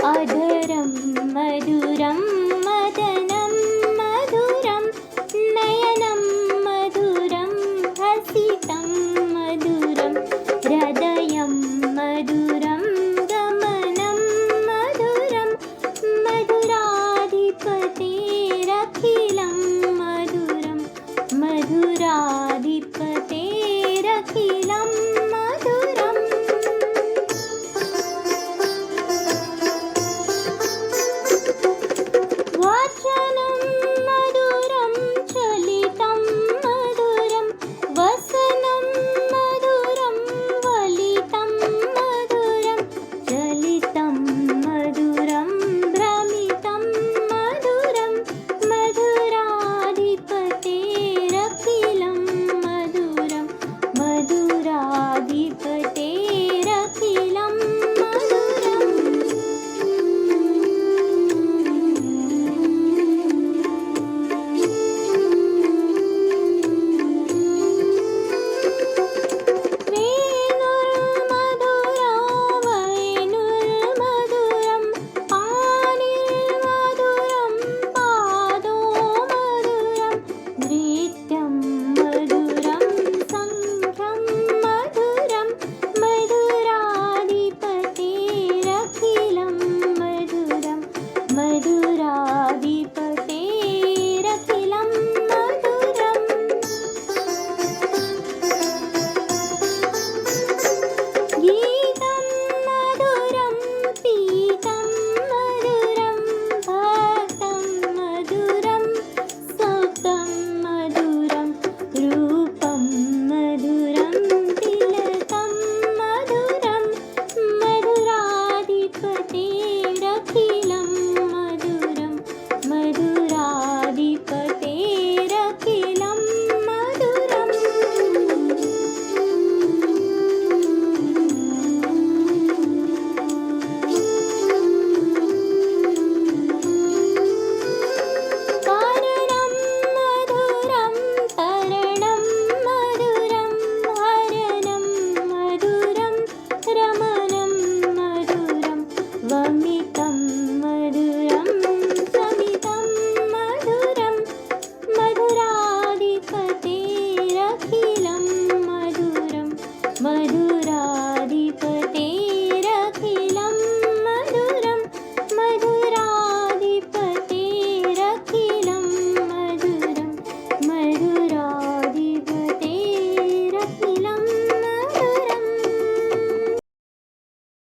अधरं मधुरं मदनं मधुरं नयनं मधुरं हसितं मधुरं हृदयं मधुरं गमनं मधुरं मधुराधिपतेरखिलं मधुरं मधुराधिपतेरखिलं मधुरम् वाचनं मधुरं चलितं मधुरं वसनं मधुरं वलितं मधुरं चलितं मधुरं भ्रमितं मधुरं मधुराधिपतेरखिलं मधुरं मधुराधिपतेरखिलं मधुरम् वेणुर्मधुरा वैनुर्मधुरं पाणिर्मधुरं पादो मधुरं नृत्यं मधुरं शङ्खं मधुरं मधुराधिपतेरखिलं मधुरं मधुराधिपतेरखिलं मधुरम् गीतं मधुरं पीतं मधुरं भक्तं मधुरं सौतं मधुरं रूपं मधुरं तिलकं मधुरं मधुराधिपतेरखिलं मधुरं मधुराधिपतेरखिलं मधुरम् कारणं मधुरं तरणं मधुरं हरणं मधुरं रमणं मधुरं वमनं